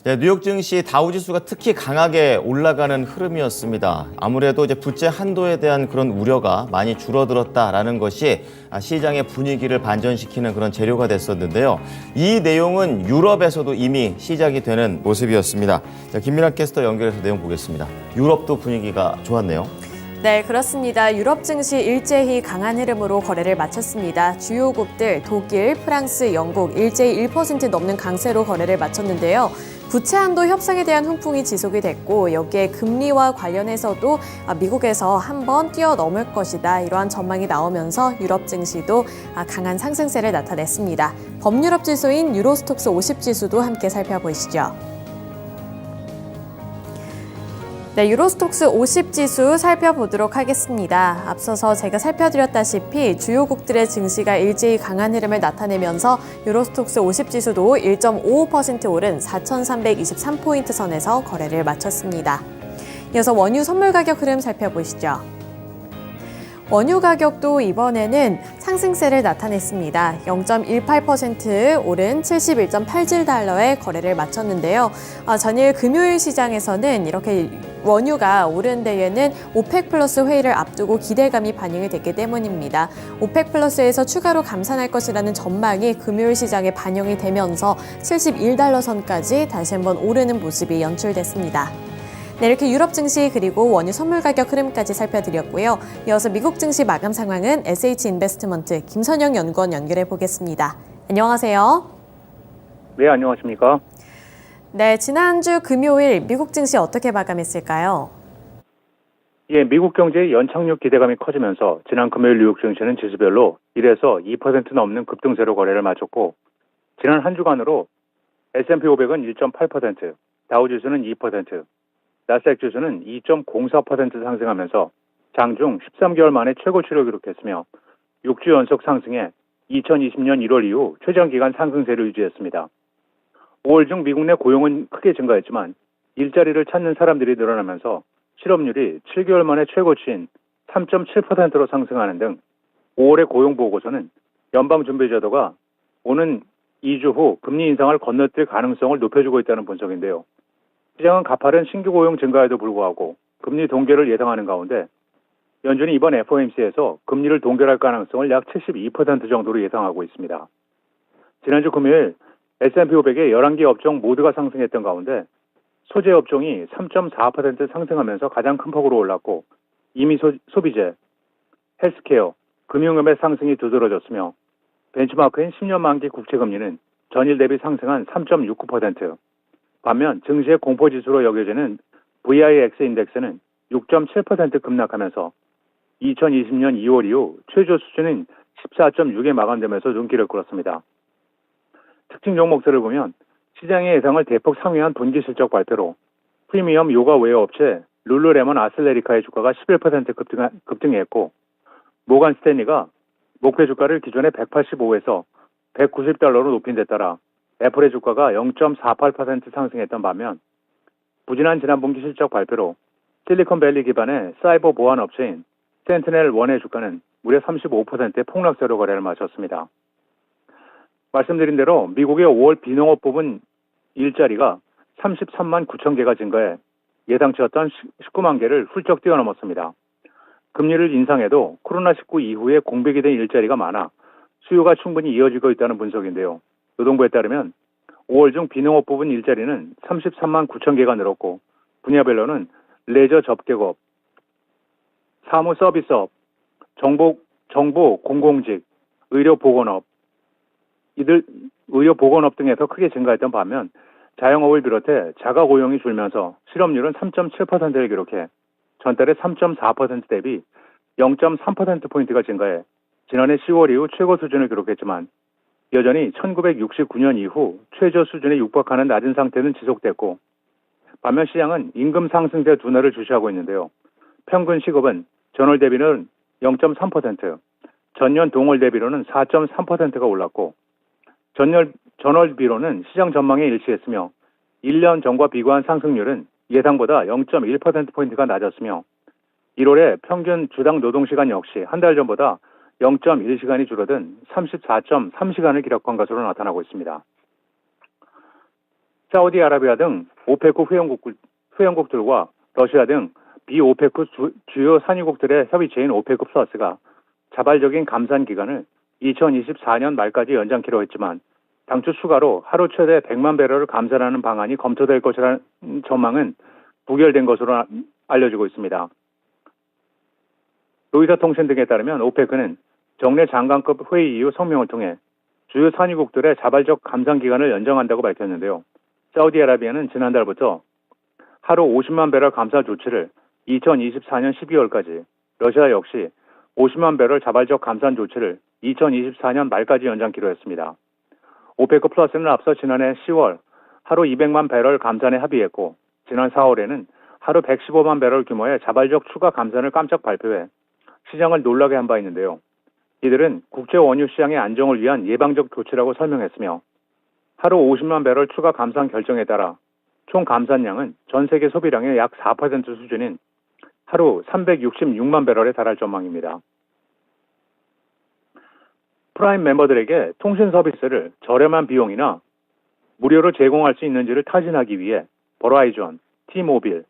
네, 뉴욕 증시 다우지수가 특히 강하게 올라가는 흐름이었습니다. 아무래도 이제 부채 한도에 대한 그런 우려가 많이 줄어들었다라는 것이 시장의 분위기를 반전시키는 그런 재료가 됐었는데요. 이 내용은 유럽에서도 이미 시작이 되는 모습이었습니다. 자, 김민아 캐스터 연결해서 내용 보겠습니다. 유럽도 분위기가 좋았네요. 네, 그렇습니다. 유럽 증시 일제히 강한 흐름으로 거래를 마쳤습니다. 주요국들 독일, 프랑스, 영국 일제히 1% 넘는 강세로 거래를 마쳤는데요. 부채 한도 협상에 대한 훈풍이 지속이 됐고 여기에 금리와 관련해서도 미국에서 한번 뛰어넘을 것이다. 이러한 전망이 나오면서 유럽 증시도 강한 상승세를 나타냈습니다. 범유럽 지수인 유로스톡스 50 지수도 함께 살펴보시죠. 네, 유로스톡스 50 지수 살펴보도록 하겠습니다. 앞서서 제가 살펴드렸다시피 주요국들의 증시가 일제히 강한 흐름을 나타내면서 유로스톡스 50 지수도 1.55% 오른 4,323포인트 선에서 거래를 마쳤습니다. 이어서 원유 선물 가격 흐름 살펴보시죠. 원유 가격도 이번에는 상승세를 나타냈습니다. 0.18% 오른 71.87달러에 거래를 마쳤는데요. 전일 금요일 시장에서는 이렇게 원유가 오른 데에는 오펙 플러스 회의를 앞두고 기대감이 반영이 됐기 때문입니다. 오펙 플러스에서 추가로 감산할 것이라는 전망이 금요일 시장에 반영이 되면서 71달러 선까지 다시 한번 오르는 모습이 연출됐습니다. 네, 이렇게 유럽 증시 그리고 원유 선물 가격 흐름까지 살펴드렸고요. 이어서 미국 증시 마감 상황은 SH인베스트먼트 김선영 연구원 연결해 보겠습니다. 안녕하세요. 네, 안녕하십니까? 네, 지난주 금요일 미국 증시 어떻게 마감했을까요? 예, 미국 경제의 연착륙 기대감이 커지면서 지난 금요일 뉴욕 증시는 지수별로 1에서 2% 넘는 급등세로 거래를 마쳤고 지난 한 주간으로 S&P 500은 1.8%, 다우지수는 2%, 나스닥 지수는 2.04% 상승하면서 장중 13개월 만에 최고치를 기록했으며 6주 연속 상승해 2020년 1월 이후 최장기간 상승세를 유지했습니다. 5월 중 미국 내 고용은 크게 증가했지만 일자리를 찾는 사람들이 늘어나면서 실업률이 7개월 만에 최고치인 3.7%로 상승하는 등 5월의 고용 보고서는 연방준비제도가 오는 2주 후 금리 인상을 건너뛸 가능성을 높여주고 있다는 분석인데요. 시장은 가파른 신규 고용 증가에도 불구하고 금리 동결을 예상하는 가운데 연준이 이번 FOMC에서 금리를 동결할 가능성을 약 72% 정도로 예상하고 있습니다. 지난주 금요일 S&P 500의 11개 업종 모두가 상승했던 가운데 소재 업종이 3.4% 상승하면서 가장 큰 폭으로 올랐고 이미 소비재, 헬스케어, 금융업의 상승이 두드러졌으며 벤치마크인 10년 만기 국채금리는 전일 대비 상승한 3.69%, 반면 증시의 공포지수로 여겨지는 VIX 인덱스는 6.7% 급락하면서 2020년 2월 이후 최저 수준인 14.6에 마감되면서 눈길을 끌었습니다. 특징 종목들을 보면 시장의 예상을 대폭 상회한 분기 실적 발표로 프리미엄 요가 웨어 업체 룰루레몬 아슬레리카의 주가가 11% 급등했고 모간 스탠리가 목표 주가를 기존의 185에서 190달러로 높인 데 따라 애플의 주가가 0.48% 상승했던 반면 부진한 지난 분기 실적 발표로 실리콘밸리 기반의 사이버 보안 업체인 센티넬1의 주가는 무려 35%의 폭락세로 거래를 마쳤습니다. 말씀드린 대로 미국의 5월 비농업 부분 일자리가 33만 9천 개가 증가해 예상치였던 19만 개를 훌쩍 뛰어넘었습니다. 금리를 인상해도 코로나19 이후에 공백이 된 일자리가 많아 수요가 충분히 이어지고 있다는 분석인데요. 노동부에 따르면 5월 중 비농업 부분 일자리는 33만 9천 개가 늘었고 분야별로는 레저 접객업, 사무 서비스업, 정보 공공직, 의료 보건업 등에서 크게 증가했던 반면 자영업을 비롯해 자가 고용이 줄면서 실업률은 3.7%를 기록해 전달의 3.4% 대비 0.3%포인트가 증가해 지난해 10월 이후 최고 수준을 기록했지만 여전히 1969년 이후 최저 수준에 육박하는 낮은 상태는 지속됐고 반면 시장은 임금 상승세 둔화를 주시하고 있는데요. 평균 시급은 전월 대비는 0.3%, 전년 동월 대비로는 4.3%가 올랐고 전월 비로는 시장 전망에 일치했으며 1년 전과 비교한 상승률은 예상보다 0.1%포인트가 낮았으며 1월에 평균 주당 노동시간 역시 한 달 전보다 0.1시간이 줄어든 34.3시간을 기록한 것으로 나타나고 있습니다. 사우디아라비아 등 오페크 회원국들과 러시아 등 비오페크 주요 산유국들의 협의체인 오페크 플러스가 자발적인 감산 기간을 2024년 말까지 연장키로 했지만 당초 추가로 하루 최대 100만 배럴을 감산하는 방안이 검토될 것이라는 전망은 부결된 것으로 알려지고 있습니다. 로이터 통신 등에 따르면 오페크는 정례 장관급 회의 이후 성명을 통해 주요 산유국들의 자발적 감산 기간을 연장한다고 밝혔는데요. 사우디아라비아는 지난달부터 하루 50만 배럴 감산 조치를 2024년 12월까지, 러시아 역시 50만 배럴 자발적 감산 조치를 2024년 말까지 연장키로 했습니다. 오페크 플러스는 앞서 지난해 10월 하루 200만 배럴 감산에 합의했고 지난 4월에는 하루 115만 배럴 규모의 자발적 추가 감산을 깜짝 발표해 시장을 놀라게 한 바 있는데요. 이들은 국제 원유 시장의 안정을 위한 예방적 조치라고 설명했으며 하루 50만 배럴 추가 감산 결정에 따라 총 감산량은 전 세계 소비량의 약 4% 수준인 하루 366만 배럴에 달할 전망입니다. 프라임 멤버들에게 통신 서비스를 저렴한 비용이나 무료로 제공할 수 있는지를 타진하기 위해 버라이전, T-모빌,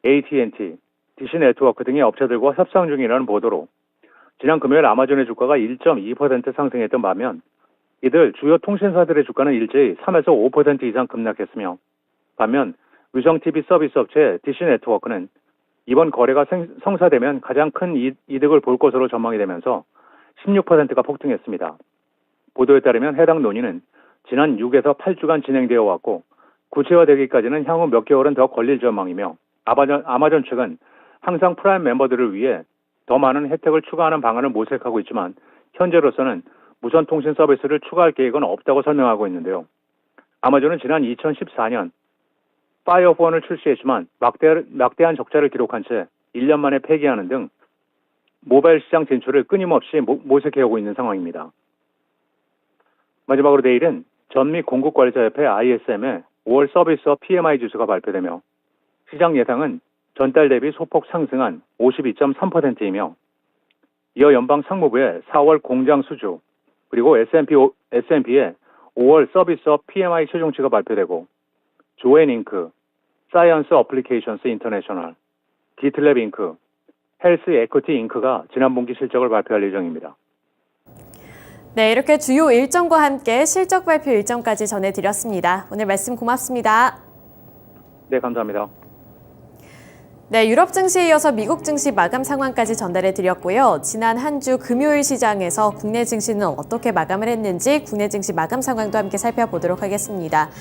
AT&T, 디시 네트워크 등의 업체들과 협상 중이라는 보도로 지난 금요일 아마존의 주가가 1.2% 상승했던 반면 이들 주요 통신사들의 주가는 일제히 3에서 5% 이상 급락했으며 반면 위성-TV 서비스 업체 디시 네트워크는 이번 거래가 성사되면 가장 큰 이득을 볼 것으로 전망이 되면서 16%가 폭등했습니다. 보도에 따르면 해당 논의는 지난 6에서 8주간 진행되어 왔고 구체화되기까지는 향후 몇 개월은 더 걸릴 전망이며 아마존 측은 항상 프라임 멤버들을 위해 더 많은 혜택을 추가하는 방안을 모색하고 있지만 현재로서는 무선 통신 서비스를 추가할 계획은 없다고 설명하고 있는데요. 아마존은 지난 2014년 파이어폰을 출시했지만 막대한 적자를 기록한 채 1년 만에 폐기하는 등 모바일 시장 진출을 끊임없이 모색해오고 있는 상황입니다. 마지막으로 내일은 전미 공급관리자협회 ISM의 5월 서비스업 PMI 지수가 발표되며 시장 예상은 전달 대비 소폭 상승한 52.3%이며 이어 연방 상무부의 4월 공장 수주 그리고 S&P의 5월 서비스업 PMI 최종치가 발표되고 조앤잉크, 사이언스 어플리케이션스 인터내셔널, 기틀랩 잉크, 헬스 에쿼티 잉크가 지난 분기 실적을 발표할 예정입니다. 네, 이렇게 주요 일정과 함께 실적 발표 일정까지 전해드렸습니다. 오늘 말씀 고맙습니다. 네, 감사합니다. 네, 유럽 증시에 이어서 미국 증시 마감 상황까지 전달해 드렸고요. 지난 한 주 금요일 시장에서 국내 증시는 어떻게 마감을 했는지 국내 증시 마감 상황도 함께 살펴보도록 하겠습니다.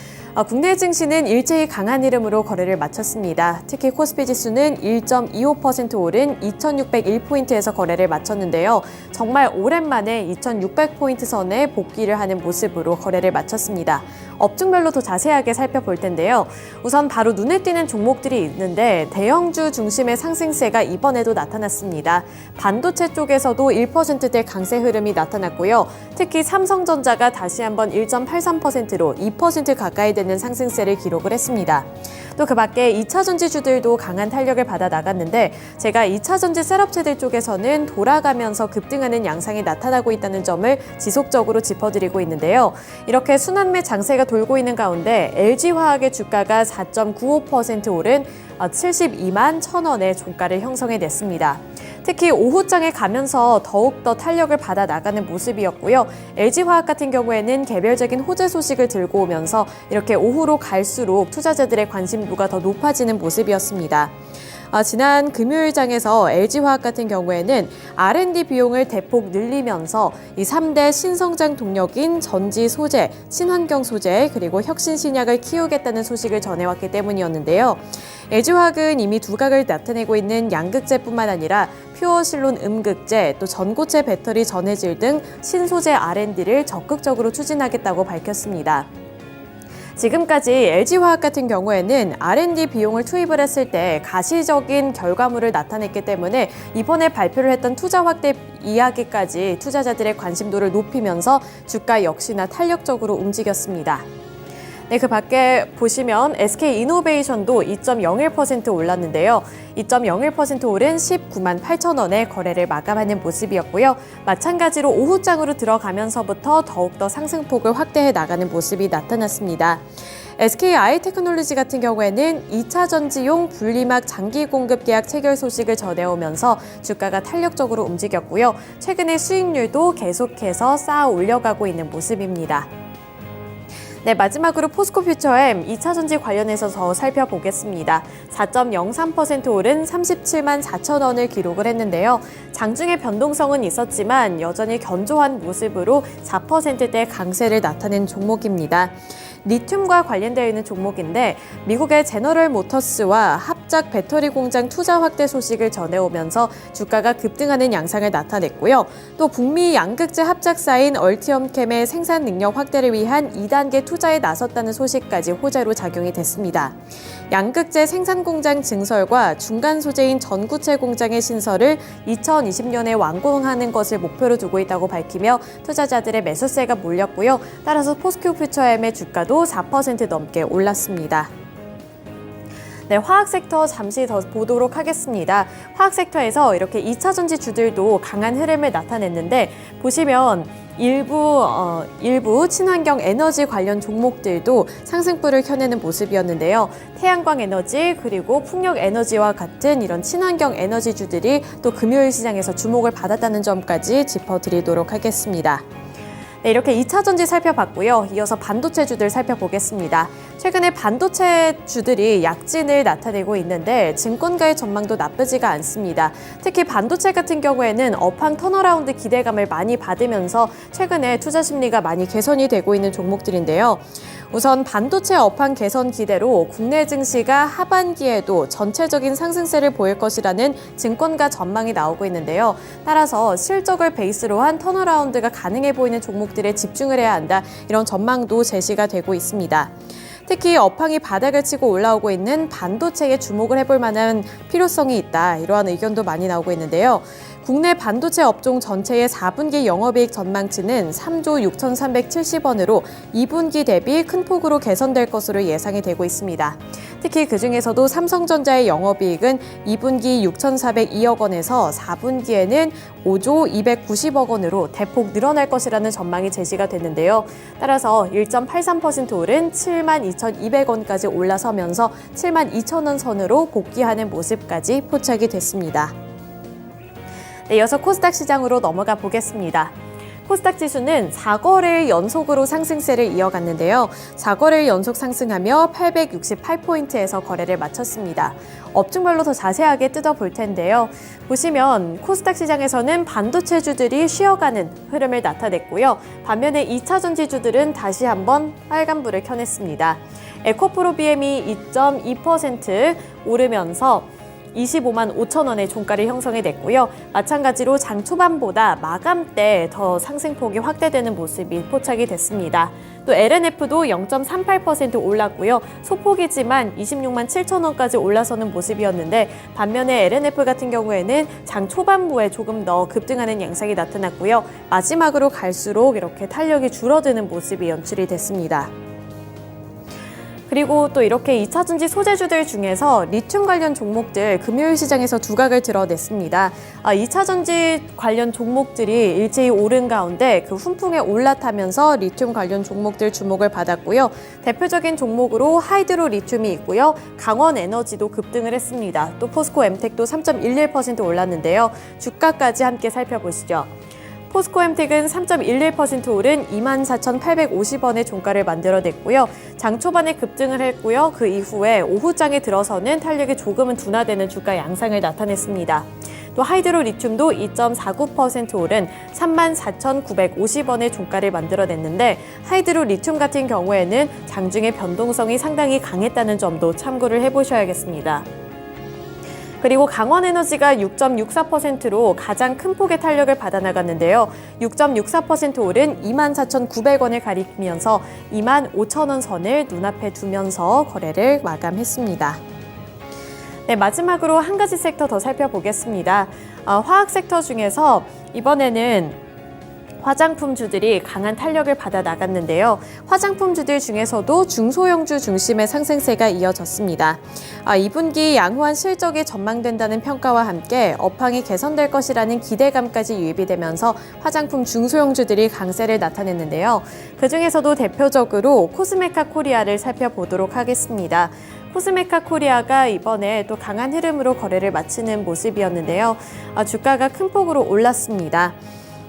국내 증시는 일제히 강한 흐름으로 거래를 마쳤습니다. 특히 코스피 지수는 1.25% 오른 2601포인트에서 거래를 마쳤는데요. 정말 오랜만에 2600포인트 선에 복귀를 하는 모습으로 거래를 마쳤습니다. 업종별로 더 자세하게 살펴볼 텐데요. 우선 바로 눈에 띄는 종목들이 있는데 대형주 중심의 상승세가 이번에도 나타났습니다. 반도체 쪽에서도 1%대 강세 흐름이 나타났고요. 특히 삼성전자가 다시 한번 1.83%로 2% 가까이 되는 상승세를 기록을 했습니다. 또 그 밖에 2차 전지주들도 강한 탄력을 받아 나갔는데 제가 2차 전지 셋업체들 쪽에서는 돌아가면서 급등하는 양상이 나타나고 있다는 점을 지속적으로 짚어드리고 있는데요. 이렇게 순환매 장세가 돌고 있는 가운데 LG화학의 주가가 4.95% 오른 72만 1,000원의 종가를 형성해냈습니다. 특히 오후장에 가면서 더욱더 탄력을 받아 나가는 모습이었고요. LG화학 같은 경우에는 개별적인 호재 소식을 들고 오면서 이렇게 오후로 갈수록 투자자들의 관심도가 더 높아지는 모습이었습니다. 지난 금요일장에서 LG화학 같은 경우에는 R&D 비용을 대폭 늘리면서 이 3대 신성장 동력인 전지 소재, 친환경 소재, 그리고 혁신 신약을 키우겠다는 소식을 전해왔기 때문이었는데요. LG화학은 이미 두각을 나타내고 있는 양극재뿐만 아니라 퓨어실론 음극재, 또 전고체 배터리 전해질 등 신소재 R&D를 적극적으로 추진하겠다고 밝혔습니다. 지금까지 LG화학 같은 경우에는 R&D 비용을 투입을 했을 때 가시적인 결과물을 나타냈기 때문에 이번에 발표를 했던 투자 확대 이야기까지 투자자들의 관심도를 높이면서 주가 역시나 탄력적으로 움직였습니다. 네, 그 밖에 보시면 SK이노베이션도 2.01% 올랐는데요. 2.01% 오른 19만 8천 원에 거래를 마감하는 모습이었고요. 마찬가지로 오후장으로 들어가면서부터 더욱더 상승폭을 확대해 나가는 모습이 나타났습니다. SKI테크놀로지 같은 경우에는 2차 전지용 분리막 장기 공급 계약 체결 소식을 전해오면서 주가가 탄력적으로 움직였고요. 최근에 수익률도 계속해서 쌓아 올려가고 있는 모습입니다. 네, 마지막으로 포스코 퓨처엠 2차 전지 관련해서 더 살펴보겠습니다. 4.03% 오른 37만 4천 원을 기록을 했는데요. 장중에 변동성은 있었지만 여전히 견조한 모습으로 4%대 강세를 나타낸 종목입니다. 리튬과 관련되어 있는 종목인데 미국의 제너럴 모터스와 합작 배터리 공장 투자 확대 소식을 전해오면서 주가가 급등하는 양상을 나타냈고요. 또 북미 양극재 합작사인 얼티엄캠의 생산 능력 확대를 위한 2단계 투자에 나섰다는 소식까지 호재로 작용이 됐습니다. 양극재 생산 공장 증설과 중간 소재인 전구체 공장의 신설을 2020년에 완공하는 것을 목표로 두고 있다고 밝히며 투자자들의 매수세가 몰렸고요. 따라서 포스코 퓨처엠의 주가도 4% 넘게 올랐습니다. 네, 화학 sek터 잠시 더 보도록 하겠습니다. 화학 섹터에서 이렇게 2차 전지 주들도 강한 흐름을 나타냈는데 보시면 일부 친환경 에너지 관련 종목들도 상승불을 켜내는 모습이었는데요. 태양광 에너지 그리고 풍력 에너지와 같은 이런 친환경 에너지주들이 또 금요일 시장에서 주목을 받았다는 점까지 짚어드리도록 하겠습니다. 네, 이렇게 2차 전지 살펴봤고요. 이어서 반도체주들 살펴보겠습니다. 최근에 반도체주들이 약진을 나타내고 있는데 증권가의 전망도 나쁘지가 않습니다. 특히 반도체 같은 경우에는 업황 턴어라운드 기대감을 많이 받으면서 최근에 투자 심리가 많이 개선이 되고 있는 종목들인데요. 우선 반도체 업황 개선 기대로 국내 증시가 하반기에도 전체적인 상승세를 보일 것이라는 증권가 전망이 나오고 있는데요. 따라서 실적을 베이스로 한 턴어라운드가 가능해 보이는 종목들에 집중을 해야 한다. 이런 전망도 제시가 되고 있습니다. 특히 업황이 바닥을 치고 올라오고 있는 반도체에 주목을 해볼 만한 필요성이 있다. 이러한 의견도 많이 나오고 있는데요. 국내 반도체 업종 전체의 4분기 영업이익 전망치는 3조 6,370원으로 2분기 대비 큰 폭으로 개선될 것으로 예상이 되고 있습니다. 특히 그중에서도 삼성전자의 영업이익은 2분기 6,402억 원에서 4분기에는 5조 290억 원으로 대폭 늘어날 것이라는 전망이 제시가 됐는데요. 따라서 1.83% 오른 72,200원까지 올라서면서 72,000원 선으로 복귀하는 모습까지 포착이 됐습니다. 네, 이어서 코스닥 시장으로 넘어가 보겠습니다. 코스닥 지수는 4거래일 연속으로 상승세를 이어갔는데요. 4거래일 연속 상승하며 868포인트에서 거래를 마쳤습니다. 업종별로 더 자세하게 뜯어볼 텐데요. 보시면 코스닥 시장에서는 반도체주들이 쉬어가는 흐름을 나타냈고요. 반면에 2차 전지주들은 다시 한번 빨간불을 켜냈습니다. 에코프로 BM이 2.2% 오르면서 25만 5천 원의 종가를 형성해 냈고요. 마찬가지로 장 초반보다 마감 때 더 상승폭이 확대되는 모습이 포착이 됐습니다. 또 LNF도 0.38% 올랐고요. 소폭이지만 26만 7천 원까지 올라서는 모습이었는데 반면에 LNF 같은 경우에는 장 초반부에 조금 더 급등하는 양상이 나타났고요. 마지막으로 갈수록 이렇게 탄력이 줄어드는 모습이 연출이 됐습니다. 그리고 또 이렇게 2차 전지 소재주들 중에서 리튬 관련 종목들 금요일 시장에서 두각을 드러냈습니다. 2차 전지 관련 종목들이 일제히 오른 가운데 그 훈풍에 올라타면서 리튬 관련 종목들 주목을 받았고요. 대표적인 종목으로 하이드로 리튬이 있고요. 강원 에너지도 급등을 했습니다. 또 포스코 엠텍도 3.11% 올랐는데요. 주가까지 함께 살펴보시죠. 포스코 엠텍은 3.11% 오른 24,850원의 종가를 만들어냈고요. 장 초반에 급등을 했고요. 그 이후에 오후장에 들어서는 탄력이 조금은 둔화되는 주가 양상을 나타냈습니다. 또 하이드로 리튬도 2.49% 오른 34,950원의 종가를 만들어냈는데 하이드로 리튬 같은 경우에는 장중의 변동성이 상당히 강했다는 점도 참고를 해보셔야겠습니다. 그리고 강원에너지가 6.64%로 가장 큰 폭의 탄력을 받아나갔는데요. 6.64% 오른 24,900원을 가리키면서 25,000원 선을 눈앞에 두면서 거래를 마감했습니다. 네, 마지막으로 한 가지 섹터 더 살펴보겠습니다. 화학 섹터 중에서 이번에는 화장품주들이 강한 탄력을 받아 나갔는데요. 화장품주들 중에서도 중소형주 중심의 상승세가 이어졌습니다. 2분기 양호한 실적이 전망된다는 평가와 함께 업황이 개선될 것이라는 기대감까지 유입이 되면서 화장품 중소형주들이 강세를 나타냈는데요. 그중에서도 대표적으로 코스메카 코리아를 살펴보도록 하겠습니다. 코스메카 코리아가 이번에 또 강한 흐름으로 거래를 마치는 모습이었는데요. 주가가 큰 폭으로 올랐습니다.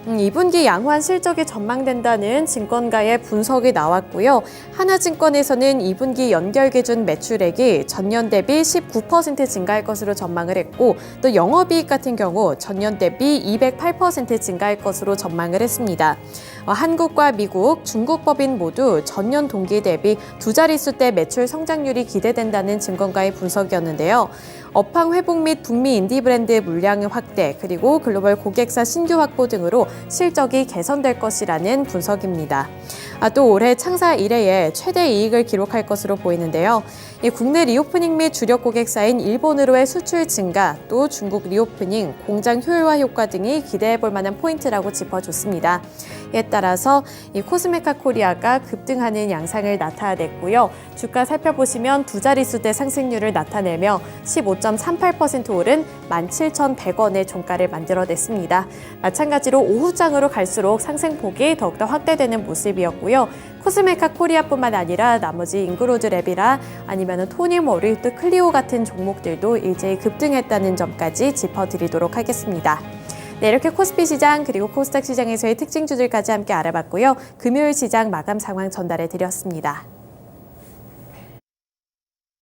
2분기 양호한 실적이 전망된다는 증권가의 분석이 나왔고요. 하나증권에서는 2분기 연결 기준 매출액이 전년 대비 19% 증가할 것으로 전망을 했고, 또 영업이익 같은 경우 전년 대비 208% 증가할 것으로 전망을 했습니다. 한국과 미국, 중국 법인 모두 전년 동기 대비 두 자릿수대 매출 성장률이 기대된다는 증권가의 분석이었는데요. 업황 회복 및 북미 인디 브랜드 물량 확대, 그리고 글로벌 고객사 신규 확보 등으로 실적이 개선될 것이라는 분석입니다. 또 올해 창사 이래에 최대 이익을 기록할 것으로 보이는데요. 국내 리오프닝 및 주력 고객사인 일본으로의 수출 증가, 또 중국 리오프닝, 공장 효율화 효과 등이 기대해 볼 만한 포인트라고 짚어줬습니다. 이에 따라서 이 코스메카 코리아가 급등하는 양상을 나타냈고요. 주가 살펴보시면 두 자릿수대 상승률을 나타내며 15.38% 오른 17,100원의 종가를 만들어냈습니다. 마찬가지로 오후장으로 갈수록 상승폭이 더욱더 확대되는 모습이었고요. 코스메카 코리아뿐만 아니라 나머지 인그로즈 랩이라 아니면 토니모리, 또 클리오 같은 종목들도 일제히 급등했다는 점까지 짚어드리도록 하겠습니다. 네, 이렇게 코스피 시장 그리고 코스닥 시장에서의 특징주들까지 함께 알아봤고요. 금요일 시장 마감 상황 전달해 드렸습니다.